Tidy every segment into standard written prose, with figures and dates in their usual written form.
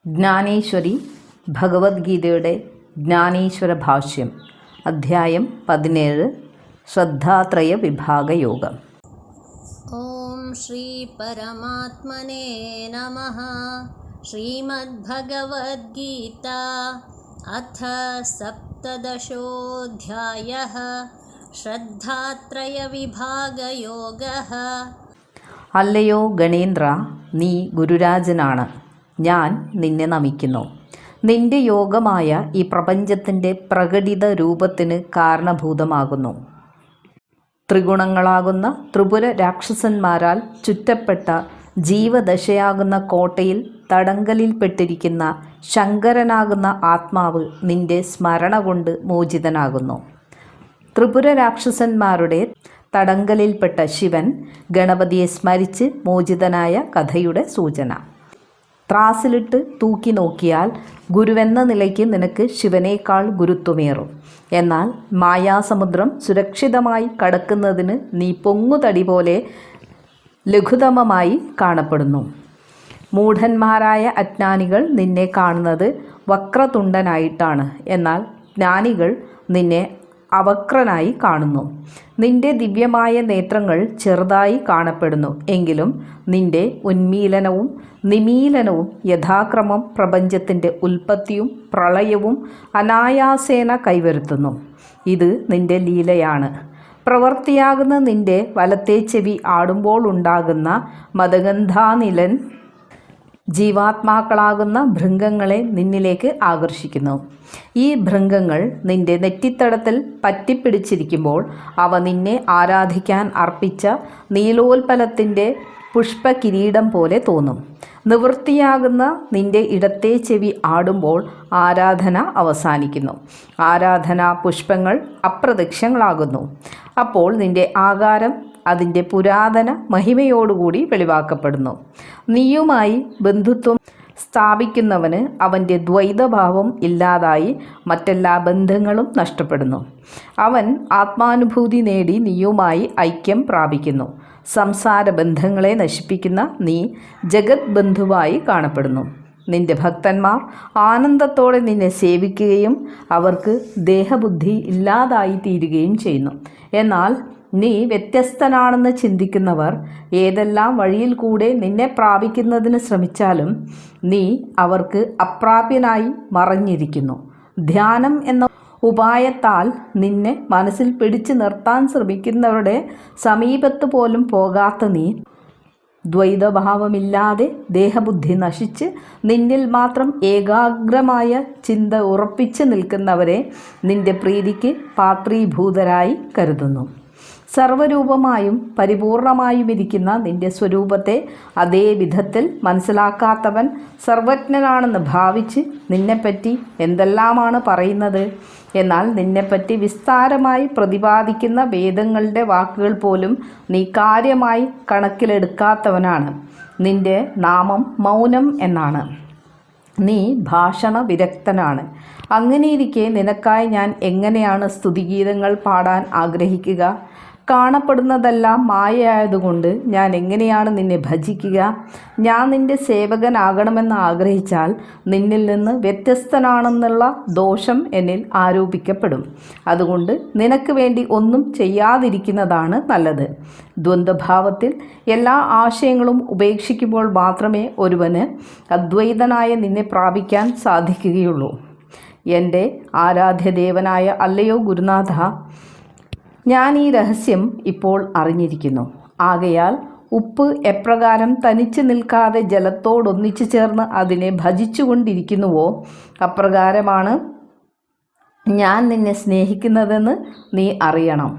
ജ്ഞാനേശ്വരി ഭഗവത്ഗീതയുടെ ജ്ഞാനേശ്വര ഭാഷ്യം അധ്യായം 17 ശ്രദ്ധാത്രയ വിഭാഗയോഗം. ഓം ശ്രീ പരമാത്മനേ നമഃ. ശ്രീമദ്ഭഗവദ്ഗീത അഥ സപ്തദശോऽധ്യായഃ. ശ്രദ്ധാത്രയ വിഭാഗയോഗഃ. അല്ലയോ ഗണേന്ദ്ര, നീ ഗുരുരാജനാണ്. ഞാൻ നിന്നെ നമിക്കുന്നു. നിന്റെ യോഗമായ ഈ പ്രപഞ്ചത്തിൻ്റെ പ്രകടിത രൂപത്തിന് കാരണഭൂതമാകുന്നു. ത്രിഗുണങ്ങളാകുന്ന ത്രിപുര രാക്ഷസന്മാരാൽ ചുറ്റപ്പെട്ട ജീവദശയാകുന്ന കോട്ടയിൽ തടങ്കലിൽപ്പെട്ടിരിക്കുന്ന ശങ്കരനാകുന്ന ആത്മാവ് നിന്റെ സ്മരണ കൊണ്ട് മോചിതനാകുന്നു. ത്രിപുര രാക്ഷസന്മാരുടെ തടങ്കലിൽപ്പെട്ട ശിവൻ ഗണപതിയെ സ്മരിച്ച് മോചിതനായ കഥയുടെ സൂചന. ത്രാസിലിട്ട് തൂക്കി നോക്കിയാൽ ഗുരുവെന്ന നിലയ്ക്ക് നിനക്ക് ശിവനേക്കാൾ ഗുരുത്വമേറും. എന്നാൽ മായാസമുദ്രം സുരക്ഷിതമായി കടക്കുന്നതിന് നീ പൊങ്ങുതടി പോലെ ലഘുതമമായി കാണപ്പെടുന്നു. മൂഢന്മാരായ അജ്ഞാനികൾ നിന്നെ കാണുന്നത് വക്രതുണ്ടനായിട്ടാണ്. എന്നാൽ ജ്ഞാനികൾ നിന്നെ അവക്രനായി കാണുന്നു. നിന്റെ ദിവ്യമായ നേത്രങ്ങൾ ചെറുതായി കാണപ്പെടുന്നു. എങ്കിലും നിന്റെ ഉന്മീലനവും നിമീലനവും യഥാക്രമം പ്രപഞ്ചത്തിൻ്റെ ഉൽപ്പത്തിയും പ്രളയവും അനായാസേന കൈവരുത്തുന്നു. ഇത് നിന്റെ ലീലയാണ്. പ്രവൃത്തിയാകുന്ന നിന്റെ വലത്തെ ചെവി ആടുമ്പോൾ ഉണ്ടാകുന്ന മദഗന്ധാനിലൻ ജീവാത്മാക്കളാകുന്ന ഭൃംഗങ്ങളെ നിന്നിലേക്ക് ആകർഷിക്കുന്നു. ഈ ഭൃംഗങ്ങൾ നിന്റെ നെറ്റിത്തടത്തിൽ പറ്റിപ്പിടിച്ചിരിക്കുമ്പോൾ അവ നിന്നെ ആരാധിക്കാൻ അർപ്പിച്ച നീലോൽപലത്തിൻ്റെ പുഷ്പകിരീടം പോലെ തോന്നും. നിവൃത്തിയാകുന്ന നിന്റെ ഇടത്തെ ചെവി ആടുമ്പോൾ ആരാധന അവസാനിക്കുന്നു. ആരാധനാ പുഷ്പങ്ങൾ അപ്രത്യക്ഷങ്ങളാകുന്നു. അപ്പോൾ നിന്റെ ആകാരം അതിൻ്റെ പുരാതന മഹിമയോടുകൂടി വെളിവാക്കപ്പെടുന്നു. നീയുമായി ബന്ധുത്വം സ്ഥാപിക്കുന്നവന് അവൻ്റെ ദ്വൈതഭാവം ഇല്ലാതായി മറ്റെല്ലാ ബന്ധങ്ങളും നഷ്ടപ്പെടുന്നു. അവൻ ആത്മാനുഭൂതി നേടി നീയുമായി ഐക്യം പ്രാപിക്കുന്നു. സംസാര ബന്ധങ്ങളെ നശിപ്പിക്കുന്ന നീ ജഗത് ബന്ധുവായി കാണപ്പെടുന്നു. നിന്റെ ഭക്തന്മാർ ആനന്ദത്തോടെ നിന്നെ സേവിക്കുകയും അവർക്ക് ദേഹബുദ്ധി ഇല്ലാതായി തീരുകയും ചെയ്യുന്നു. എന്നാൽ നീ വ്യത്യസ്തനാണെന്ന് ചിന്തിക്കുന്നവർ ഏതെല്ലാം വഴിയിൽ കൂടെ നിന്നെ പ്രാപിക്കുന്നതിന് ശ്രമിച്ചാലും നീ അവർക്ക് അപ്രാപ്യനായി മറഞ്ഞിരിക്കുന്നു. ധ്യാനം എന്ന ഉപായത്താൽ നിന്നെ മനസ്സിൽ പിടിച്ചു നിർത്താൻ ശ്രമിക്കുന്നവരുടെ സമീപത്ത് പോലും പോകാത്ത നീ ദ്വൈതഭാവമില്ലാതെ ദേഹബുദ്ധി നശിച്ച് നിന്നിൽ മാത്രം ഏകാഗ്രമായ ചിന്ത ഉറപ്പിച്ചു നിൽക്കുന്നവരെ നിന്റെ പ്രീതിക്ക് പാത്രീഭൂതരായി കരുതുന്നു. സർവരൂപമായും പരിപൂർണമായും ഇരിക്കുന്ന നിന്റെ സ്വരൂപത്തെ അതേ വിധത്തിൽ മനസ്സിലാക്കാത്തവൻ സർവജ്ഞനാണെന്ന് ഭാവിച്ച് നിന്നെപ്പറ്റി എന്തെല്ലാമാണ് പറയുന്നത്. എന്നാൽ നിന്നെപ്പറ്റി വിസ്താരമായി പ്രതിപാദിക്കുന്ന വേദങ്ങളുടെ വാക്കുകൾ പോലും നീ കാര്യമായി കണക്കിലെടുക്കാത്തവനാണ്. നിന്റെ നാമം മൗനം എന്നാണ്. നീ ഭാഷണ വിരക്തനാണ്. അങ്ങനെയിരിക്കെ നിനക്കായി ഞാൻ എങ്ങനെയാണ് സ്തുതിഗീതങ്ങൾ പാടാൻ ആഗ്രഹിക്കുക? കാണപ്പെടുന്നതെല്ലാം മായയായതുകൊണ്ട് ഞാൻ എങ്ങനെയാണ് നിന്നെ ഭജിക്കുക? ഞാൻ നിന്റെ സേവകനാകണമെന്ന് ആഗ്രഹിച്ചാൽ നിന്നിൽ നിന്ന് വ്യത്യസ്തനാണെന്നുള്ള ദോഷം എന്നിൽ ആരോപിക്കപ്പെടും. അതുകൊണ്ട് നിനക്ക് വേണ്ടി ഒന്നും ചെയ്യാതിരിക്കുന്നതാണ് നല്ലത്. ദ്വന്ദ്ഭാവത്തിൽ എല്ലാ ആശയങ്ങളും ഉപേക്ഷിക്കുമ്പോൾ മാത്രമേ ഒരുവന് അദ്വൈതനായ നിന്നെ പ്രാപിക്കാൻ സാധിക്കുകയുള്ളൂ. എൻ്റെ ആരാധ്യദേവനായ അല്ലയോ ഗുരുനാഥ, ഞാൻ ഈ രഹസ്യം ഇപ്പോൾ അറിഞ്ഞിരിക്കുന്നു. ആകയാൽ ഉപ്പ് എപ്രകാരം തനിച്ച് നിൽക്കാതെ ജലത്തോടൊന്നിച്ചു ചേർന്ന് അതിനെ ഭജിച്ചുകൊണ്ടിരിക്കുന്നുവോ അപ്രകാരമാണ് ഞാൻ നിന്നെ സ്നേഹിക്കുന്നതെന്ന് നീ അറിയണം.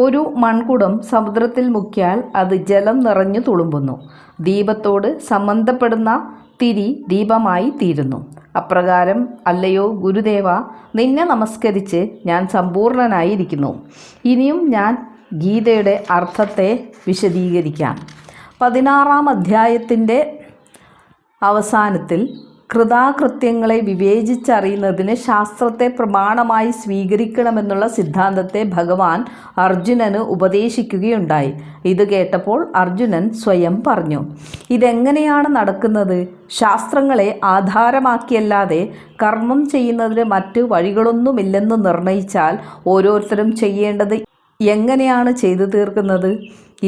ഒരു മൺകുടം സമുദ്രത്തിൽ മുക്കിയാൽ അത് ജലം നിറഞ്ഞു തുളുമ്പുന്നു. ദീപത്തോട് സംബന്ധപ്പെടുന്ന തിരി ദീപമായി തീരുന്നു. അപ്രകാരം അല്ലയോ ഗുരുദേവ, നിന്നെ നമസ്കരിച്ച് ഞാൻ സമ്പൂർണനായിരിക്കുന്നു. ഇനിയും ഞാൻ ഗീതയുടെ അർത്ഥത്തെ വിശദീകരിക്കാം. 16-ാം അധ്യായത്തിൻ്റെ അവസാനത്തിൽ കൃതാകൃത്യങ്ങളെ വിവേചിച്ചറിയുന്നതിന് ശാസ്ത്രത്തെ പ്രമാണമായി സ്വീകരിക്കണമെന്നുള്ള സിദ്ധാന്തത്തെ ഭഗവാൻ അർജുനന് ഉപദേശിക്കുകയുണ്ടായി. ഇത് കേട്ടപ്പോൾ അർജുനൻ സ്വയം പറഞ്ഞു, ഇതെങ്ങനെയാണ് നടക്കുന്നത്? ശാസ്ത്രങ്ങളെ ആധാരമാക്കിയല്ലാതെ കർമ്മം ചെയ്യുന്നതിന് മറ്റ് വഴികളൊന്നുമില്ലെന്ന് നിർണയിച്ചാൽ ഓരോരുത്തരും ചെയ്യേണ്ടത് എങ്ങനെയാണ് ചെയ്തു തീർക്കുന്നത്?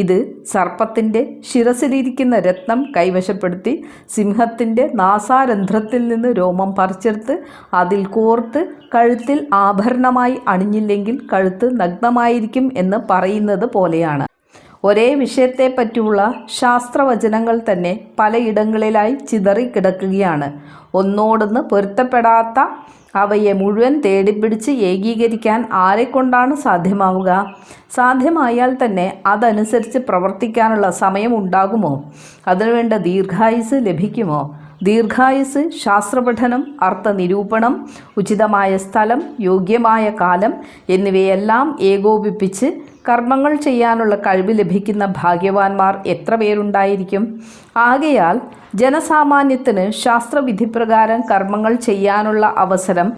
ഇത് സർപ്പത്തിൻ്റെ ശിരസിലിരിക്കുന്ന രത്നം കൈവശപ്പെടുത്തി സിംഹത്തിൻ്റെ നാസാരന്ധ്രത്തിൽ നിന്ന് രോമം പറിച്ചെടുത്ത് അതിൽ കോർത്ത് കഴുത്തിൽ ആഭരണമായി അണിഞ്ഞില്ലെങ്കിൽ കഴുത്ത് നഗ്നമായിരിക്കും എന്ന് പറയുന്നത് പോലെയാണ്. ഒരേ വിഷയത്തെപ്പറ്റിയുള്ള ശാസ്ത്രവചനങ്ങൾ തന്നെ പലയിടങ്ങളിലായി ചിതറിക്കിടക്കുകയാണ്. ഒന്നോടൊന്ന് പൊരുത്തപ്പെടാത്ത അവയെ മുഴുവൻ തേടിപ്പിടിച്ച് ഏകീകരിക്കാൻ ആരെക്കൊണ്ടാണ് സാധ്യമാവുക? സാധ്യമായാൽ തന്നെ അതനുസരിച്ച് പ്രവർത്തിക്കാനുള്ള സമയം ഉണ്ടാകുമോ? അതിനുവേണ്ട ദീർഘായുസ് ലഭിക്കുമോ? ദീർഘായുസ്, ശാസ്ത്രപഠനം, അർത്ഥനിരൂപണം, ഉചിതമായ സ്ഥലം, യോഗ്യമായ കാലം എന്നിവയെല്ലാം ഏകോപിപ്പിച്ച് കർമ്മങ്ങൾ ചെയ്യാനുള്ള കഴിവ് ലഭിക്കുന്ന ഭാഗ്യവാന്മാർ എത്ര പേരുണ്ടായിരിക്കും? ആകയാൽ ജനസാമാന്യത്തിന് ശാസ്ത്രവിധിപ്രകാരം കർമ്മങ്ങൾ ചെയ്യാനുള്ള അവസരം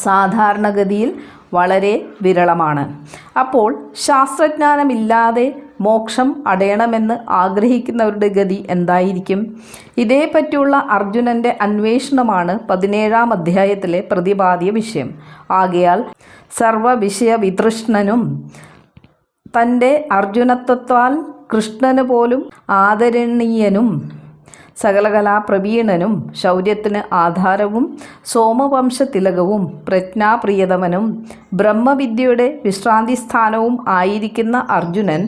സാധാരണഗതിയിൽ വളരെ വിരളമാണ്. അപ്പോൾ ശാസ്ത്രജ്ഞാനമില്ലാതെ മോക്ഷം അടയണമെന്ന് ആഗ്രഹിക്കുന്നവരുടെ ഗതി എന്തായിരിക്കും? ഇതേപ്പറ്റിയുള്ള അർജുനൻ്റെ അന്വേഷണമാണ് 17-ാം അധ്യായത്തിലെ പ്രതിപാദ്യ വിഷയം. ആകയാൽ സർവവിഷയവിതൃഷ്ണനും തൻ്റെ അർജുനത്വത്താൽ കൃഷ്ണന് പോലും ആദരണീയനും സകലകലാപ്രവീണനും ശൗര്യത്തിന് ആധാരവും സോമവംശതിലകവും പ്രജ്ഞാപ്രിയതമനും ബ്രഹ്മവിദ്യയുടെ വിശ്രാന്തിസ്ഥാനവും ആയിരിക്കുന്ന അർജുനൻ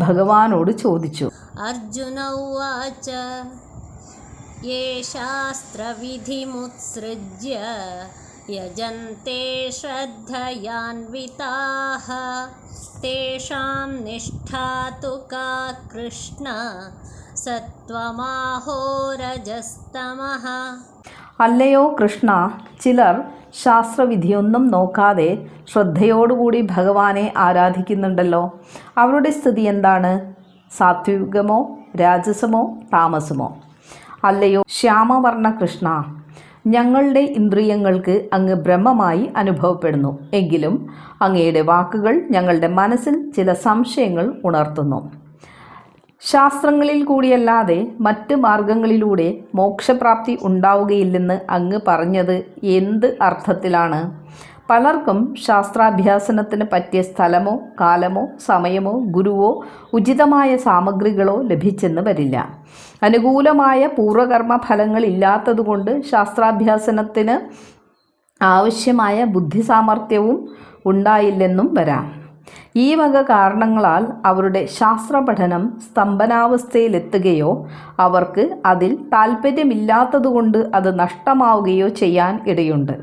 ഭഗവാനോട് ചോദിച്ചു. അർജുന ഉവാച യേ ശാസ്ത്രവിധിമുത്സൃജ്യ യജന്തെ ശ്രദ്ധയാൻവിതാഃ തേഷാം നിഷ്ഠാ തു കാ കൃഷ്ണ സത്വമാഹോ രജസ്തമഃ. അല്ലയോ കൃഷ്ണ, ചിലർ ശാസ്ത്രവിധിയൊന്നും നോക്കാതെ ശ്രദ്ധയോടുകൂടി ഭഗവാനെ ആരാധിക്കുന്നുണ്ടല്ലോ. അവരുടെ സ്ഥിതി എന്താണ്? സാത്വികമോ രാജസമോ താമസമോ? അല്ലയോ ശ്യാമവർണ്ണ കൃഷ്ണ, ഞങ്ങളുടെ ഇന്ദ്രിയങ്ങൾക്ക് അങ്ങ് ബ്രഹ്മമായി അനുഭവപ്പെടുന്നു. എങ്കിലും അങ്ങയുടെ വാക്കുകൾ ഞങ്ങളുടെ മനസ്സിൽ ചില സംശയങ്ങൾ ഉണർത്തുന്നു. ശാസ്ത്രങ്ങളിൽ കൂടിയല്ലാതെ മറ്റ് മാർഗങ്ങളിലൂടെ മോക്ഷപ്രാപ്തി ഉണ്ടാവുകയില്ലെന്ന് അങ്ങ് പറഞ്ഞത് എന്ത് അർത്ഥത്തിലാണ്? പലർക്കും ശാസ്ത്രാഭ്യാസനത്തിന് പറ്റിയ സ്ഥലമോ കാലമോ സമയമോ ഗുരുവോ ഉചിതമായ സാമഗ്രികളോ ലഭിച്ചെന്ന് വരില്ല. അനുകൂലമായ പൂർവകർമ്മ ഫലങ്ങൾ ഇല്ലാത്തതുകൊണ്ട് ശാസ്ത്രാഭ്യാസനത്തിന് ആവശ്യമായ ബുദ്ധിസാമർഥ്യവും ഉണ്ടായില്ലെന്നും വരാം. ഈ വക കാരണങ്ങളാൽ അവരുടെ ശാസ്ത്രപഠനം സ്തംഭനാവസ്ഥയിലെത്തുകയോ അവർക്ക് അതിൽ താല്പര്യമില്ലാത്തതുകൊണ്ട് അത് നഷ്ടമാവുകയോ ചെയ്യാൻ ഇടയുണ്ട്.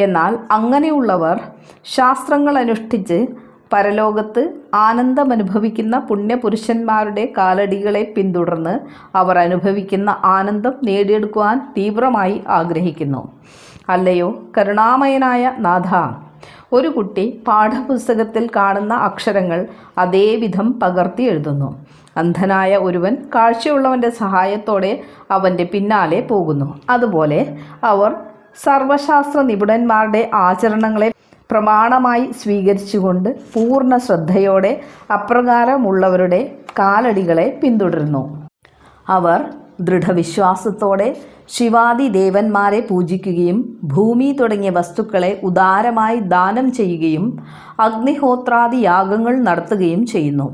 എന്നാൽ അങ്ങനെയുള്ളവർ ശാസ്ത്രങ്ങൾ അനുഷ്ഠിച്ച് പരലോകത്ത് ആനന്ദമനുഭവിക്കുന്ന പുണ്യപുരുഷന്മാരുടെ കാലടികളെ പിന്തുടർന്ന് അവർ അനുഭവിക്കുന്ന ആനന്ദം നേടിയെടുക്കുവാൻ തീവ്രമായി ആഗ്രഹിക്കുന്നു. അല്ലയോ കരുണാമയനായ നാഥ, ഒരു കുട്ടി പാഠപുസ്തകത്തിൽ കാണുന്ന അക്ഷരങ്ങൾ അതേവിധം പകർത്തി എഴുതുന്നു. അന്ധനായ ഒരുവൻ കാഴ്ചയുള്ളവൻ്റെ സഹായത്തോടെ അവൻ്റെ പിന്നാലെ പോകുന്നു. അതുപോലെ അവർ സർവശാസ്ത്ര നിപുണന്മാരുടെ ആചരണങ്ങളെ പ്രമാണമായി സ്വീകരിച്ചുകൊണ്ട് പൂർണ്ണ ശ്രദ്ധയോടെ അപ്രകാരമുള്ളവരുടെ കാലടികളെ പിന്തുടരുന്നു. അവർ ദൃഢവിശ്വാസത്തോടെ ശിവാദി ദേവന്മാരെ പൂജിക്കുകയും ഭൂമി തുടങ്ങിയ വസ്തുക്കളെ ഉദാരമായി ദാനം ചെയ്യുകയും അഗ്നിഹോത്രാദി യാഗങ്ങൾ നടത്തുകയും ചെയ്യുന്നു.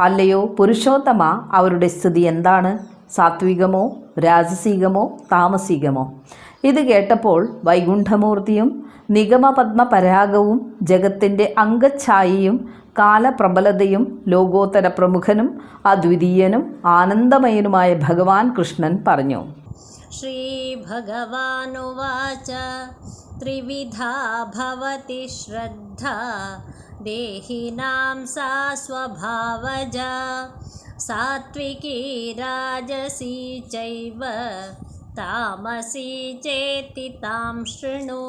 അല്ലയോ പുരുഷോത്തമ, അവരുടെ സ്ഥിതി എന്താണ്? സാത്വികമോ രാജസികമോ താമസികമോ? ഇത് കേട്ടപ്പോൾ വൈകുണ്ഠമൂർത്തിയും നിഗമപത്മപരാഗവും ജഗത്തിൻ്റെ അംഗഛായയും കാലപ്രബലതയും ലോകോത്തര പ്രമുഖനും അദ്വിതീയനും ആനന്ദമയനുമായ ഭഗവാൻ കൃഷ്ണൻ പറഞ്ഞു. ശ്രീ ഭഗവാനുവാച ത്രിവിധാ ഭവതി ശ്രദ്ധ ദേഹിനാം സാ സ്വഭാവജ സാത്വികീ രാജസീ ചൈവ താമസീ ചേതി താം ശൃണു.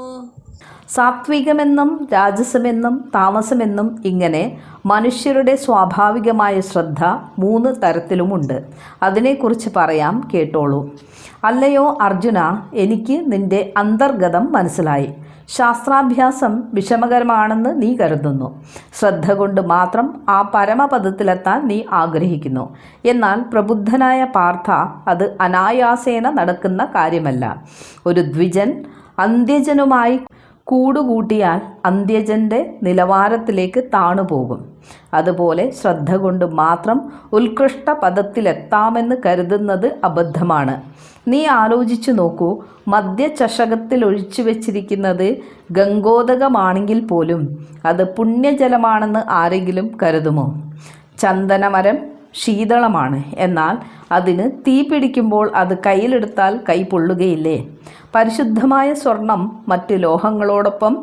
സാത്വികമെന്നും രാജസമെന്നും താമസമെന്നും ഇങ്ങനെ മനുഷ്യരുടെ സ്വാഭാവികമായ ശ്രദ്ധ 3 തരത്തിലുമുണ്ട്. അതിനെക്കുറിച്ച് പറയാം, കേട്ടോളൂ. അല്ലയോ അർജുന, എനിക്ക് നിന്റെ അന്തർഗതം മനസ്സിലായി. ശാസ്ത്രാഭ്യാസം വിഷമകരമാണെന്ന് നീ കരുതുന്നു. ശ്രദ്ധ കൊണ്ട് മാത്രം ആ പരമപദത്തിലെത്താൻ നീ ആഗ്രഹിക്കുന്നു. എന്നാൽ പ്രബുദ്ധനായ പാർത്ഥ, അത് അനായാസേന നടക്കുന്ന കാര്യമല്ല. ഒരു ദ്വിജൻ അന്ത്യജനുമായി കൂടുകൂട്ടിയാൽ അന്ത്യജൻ്റെ നിലവാരത്തിലേക്ക് താണുപോകും. അതുപോലെ ശ്രദ്ധ കൊണ്ട് മാത്രം ഉത്കൃഷ്ട പദത്തിലെത്താമെന്ന് കരുതുന്നത് അബദ്ധമാണ്. നീ ആലോചിച്ചു നോക്കൂ, മദ്യചഷകത്തിൽ ഒഴിച്ചു വച്ചിരിക്കുന്നത് ഗംഗോദകമാണെങ്കിൽ പോലും അത് പുണ്യജലമാണെന്ന് ആരെങ്കിലും കരുതുമോ? ചന്ദനമരം ശീതളമാണ്, എന്നാൽ അതിന് തീ പിടിക്കുമ്പോൾ അത് കയ്യിലെടുത്താൽ കൈ പൊള്ളുകയില്ലേ? പരിശുദ്ധമായ സ്വർണം മറ്റ് ലോഹങ്ങളോടൊപ്പം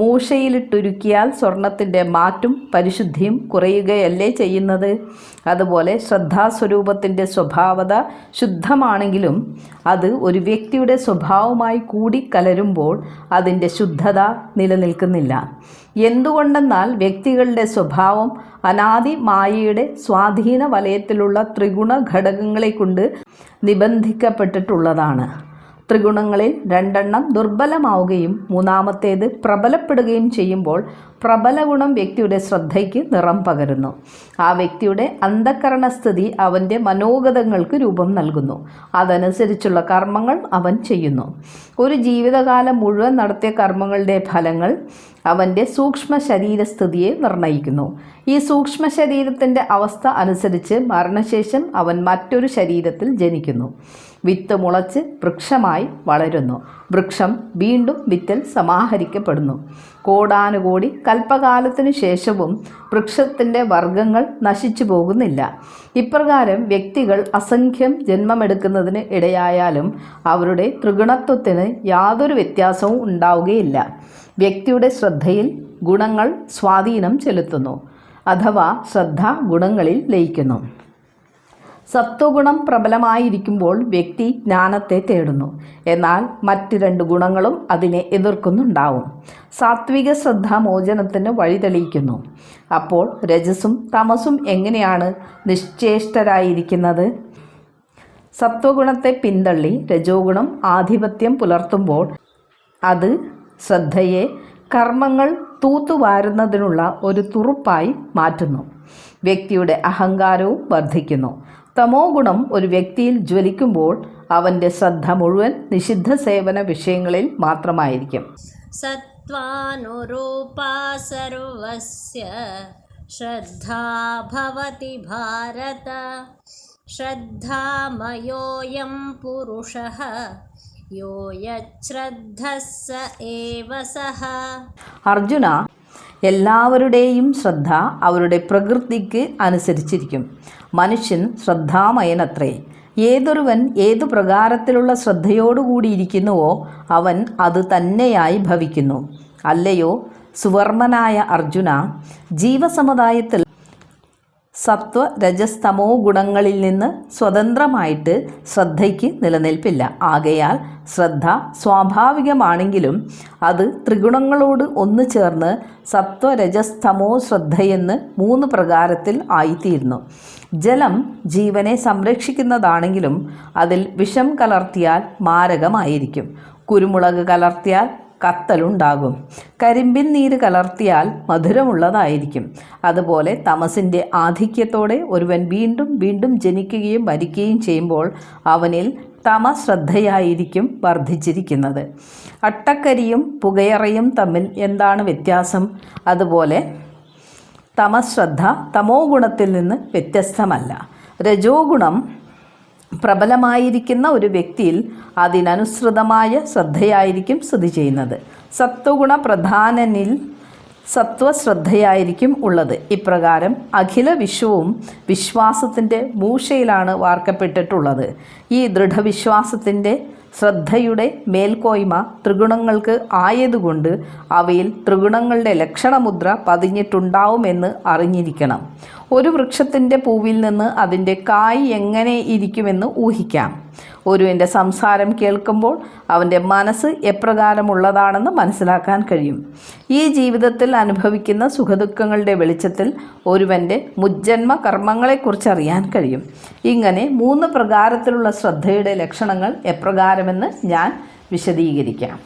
മൂശയിലിട്ടുരുക്കിയാൽ സ്വർണത്തിൻ്റെ മാറ്റും പരിശുദ്ധിയും കുറയുകയല്ലേ ചെയ്യുന്നത്? അതുപോലെ ശ്രദ്ധാസ്വരൂപത്തിൻ്റെ സ്വഭാവത ശുദ്ധമാണെങ്കിലും അത് ഒരു വ്യക്തിയുടെ സ്വഭാവമായി കൂടിക്കലരുമ്പോൾ അതിൻ്റെ ശുദ്ധത നിലനിൽക്കുന്നില്ല. എന്തുകൊണ്ടെന്നാൽ വ്യക്തികളുടെ സ്വഭാവം അനാദി മായയുടെ സ്വാധീന വലയത്തിലുള്ള ത്രിഗുണ ഘടകങ്ങളെ കൊണ്ട് നിബന്ധിക്കപ്പെട്ടിട്ടുള്ളതാണ്. ത്രിഗുണങ്ങളിൽ രണ്ടെണ്ണം ദുർബലമാവുകയും മൂന്നാമത്തേത് പ്രബലപ്പെടുകയും ചെയ്യുമ്പോൾ പ്രബല ഗുണം വ്യക്തിയുടെ ശ്രദ്ധയ്ക്ക് നിറം പകരുന്നു. ആ വ്യക്തിയുടെ അന്ധകരണസ്ഥിതി അവൻ്റെ മനോഗതങ്ങൾക്ക് രൂപം നൽകുന്നു. അതനുസരിച്ചുള്ള കർമ്മങ്ങൾ അവൻ ചെയ്യുന്നു. ഒരു ജീവിതകാലം മുഴുവൻ നടത്തിയ കർമ്മങ്ങളുടെ ഫലങ്ങൾ അവൻ്റെ സൂക്ഷ്മ ശരീരസ്ഥിതിയെ നിർണ്ണയിക്കുന്നു. ഈ സൂക്ഷ്മ ശരീരത്തിൻ്റെ അവസ്ഥ അനുസരിച്ച് മരണശേഷം അവൻ മറ്റൊരു ശരീരത്തിൽ ജനിക്കുന്നു. വിത്ത് മുളച്ച് വൃക്ഷമായി വളരുന്നു. വൃക്ഷം വീണ്ടും വിത്തിൽ സമാഹരിക്കപ്പെടുന്നു. കോടാനുകോടി കൽപ്പകാലത്തിനു ശേഷവും വൃക്ഷത്തിൻ്റെ വർഗങ്ങൾ നശിച്ചു പോകുന്നില്ല. ഇപ്രകാരം വ്യക്തികൾ അസംഖ്യം ജന്മമെടുക്കുന്നതിന് ഇടയായാലും അവരുടെ ത്രിഗുണത്വത്തിന് യാതൊരു വ്യത്യാസവും ഉണ്ടാവുകയില്ല. വ്യക്തിയുടെ ശ്രദ്ധയിൽ ഗുണങ്ങൾ സ്വാധീനം ചെലുത്തുന്നു, അഥവാ ശ്രദ്ധ ഗുണങ്ങളിൽ ലയിക്കുന്നു. സത്വഗുണം പ്രബലമായിരിക്കുമ്പോൾ വ്യക്തി ജ്ഞാനത്തെ തേടുന്നു. എന്നാൽ മറ്റ് രണ്ട് ഗുണങ്ങളും അതിനെ എതിർക്കുന്നുണ്ടാവും. സാത്വിക ശ്രദ്ധ മോചനത്തിന് വഴി തെളിയിക്കുന്നു. അപ്പോൾ രജസും തമസും എങ്ങനെയാണ് നിശ്ചേഷ്ടരായിരിക്കുന്നത്? സത്വഗുണത്തെ പിന്തള്ളി രജോഗുണം ആധിപത്യം പുലർത്തുമ്പോൾ അത് ശ്രദ്ധയെ കർമ്മങ്ങൾ തൂത്തുവാരുന്നതിനുള്ള ഒരു തുറുപ്പായി മാറ്റുന്നു. വ്യക്തിയുടെ അഹങ്കാരവും വർദ്ധിക്കുന്നു. തമോ ഗുണം ഒരു വ്യക്തിയിൽ ജ്വലിക്കുമ്പോൾ അവൻ്റെ ശ്രദ്ധ മുഴുവൻ നിഷിദ്ധ സേവന വിഷയങ്ങളിൽ മാത്രമായിരിക്കും. സത്വാനുരൂപാ സർവസ്യ ശ്രദ്ധാ ഭവതി ഭാരത ശ്രദ്ധാമയോയം പുരുഷഃ യോ യശ്രദ്ധഃ സ ഏവ സഃ. അർജുന, എല്ലാവരുടെയും ശ്രദ്ധ അവരുടെ പ്രകൃതിക്ക് അനുസരിച്ചിരിക്കും. മനുഷ്യൻ ശ്രദ്ധാമയനത്രേ. ഏതൊരുവൻ ഏതു പ്രകാരത്തിലുള്ള ശ്രദ്ധയോടുകൂടിയിരിക്കുന്നുവോ അവൻ അത് തന്നെയായി ഭവിക്കുന്നു. അല്ലയോ സുവർമ്മനായ അർജുന, ജീവസമുദായത്തിൽ സത്വ രജസ്തമോ ഗുണങ്ങളിൽ നിന്ന് സ്വതന്ത്രമായിട്ട് ശ്രദ്ധയ്ക്ക് നിലനിൽപ്പില്ല. ആകയാൽ ശ്രദ്ധ സ്വാഭാവികമാണെങ്കിലും അത് ത്രിഗുണങ്ങളോട് ഒന്നു ചേർന്ന് സത്വരജസ്തമോ ശ്രദ്ധയെന്ന് 3 പ്രകാരത്തിൽ ആയിത്തീരുന്നു. ജലം ജീവനെ സംരക്ഷിക്കുന്നതാണെങ്കിലും അതിൽ വിഷം കലർത്തിയാൽ മാരകമായിരിക്കും. കുരുമുളക് കലർത്തിയാൽ കത്തലുണ്ടാകും. കരിമ്പിൻ നീര് കലർത്തിയാൽ മധുരമുള്ളതായിരിക്കും. അതുപോലെ തമസിൻ്റെ ആധിക്യത്തോടെ ഒരുവൻ വീണ്ടും വീണ്ടും ജനിക്കുകയും മരിക്കുകയും ചെയ്യുമ്പോൾ അവനിൽ തമശ്രദ്ധയായിരിക്കും വർദ്ധിച്ചിരിക്കുന്നത്. അട്ടക്കരിയും പുകയറയും തമ്മിൽ എന്താണ് വ്യത്യാസം? അതുപോലെ തമശ്രദ്ധ തമോ ഗുണത്തിൽ നിന്ന് വ്യത്യസ്തമല്ല. രജോ ഗുണം പ്രബലമായിരിക്കുന്ന ഒരു വ്യക്തിയിൽ അതിനനുസൃതമായ ശ്രദ്ധയായിരിക്കും സ്ഥിതി ചെയ്യുന്നത്. സത്വഗുണ പ്രധാനനിൽ സത്വശ്രദ്ധയായിരിക്കും ഉള്ളത്. ഇപ്രകാരം അഖില വിശ്വവും വിശ്വാസത്തിൻ്റെ മൂശയിലാണ് വാർക്കപ്പെട്ടിട്ടുള്ളത്. ഈ ദൃഢവിശ്വാസത്തിൻ്റെ ശ്രദ്ധയുടെ മേൽക്കോയ്മ ത്രിഗുണങ്ങൾക്ക് ആയതുകൊണ്ട് അവയിൽ ത്രിഗുണങ്ങളുടെ ലക്ഷണമുദ്ര പതിഞ്ഞിട്ടുണ്ടാവുമെന്ന് അറിഞ്ഞിരിക്കണം. ഒരു വൃക്ഷത്തിൻ്റെ പൂവിൽ നിന്ന് അതിൻ്റെ കായ് എങ്ങനെ ഇരിക്കുമെന്ന് ഊഹിക്കാം. ഒരുവൻ്റെ സംസാരം കേൾക്കുമ്പോൾ അവൻ്റെ മനസ്സ് എപ്രകാരമുള്ളതാണെന്ന് മനസ്സിലാക്കാൻ കഴിയും. ഈ ജീവിതത്തിൽ അനുഭവിക്കുന്ന സുഖദുഃഖങ്ങളുടെ വെളിച്ചത്തിൽ ഒരുവൻ്റെ മുജ്ജന്മ കർമ്മങ്ങളെക്കുറിച്ച് അറിയാൻ കഴിയും. ഇങ്ങനെ 3 പ്രകാരത്തിലുള്ള ശ്രദ്ധയുടെ ലക്ഷണങ്ങൾ എപ്രകാരമെന്ന് ഞാൻ വിശദീകരിക്കാം.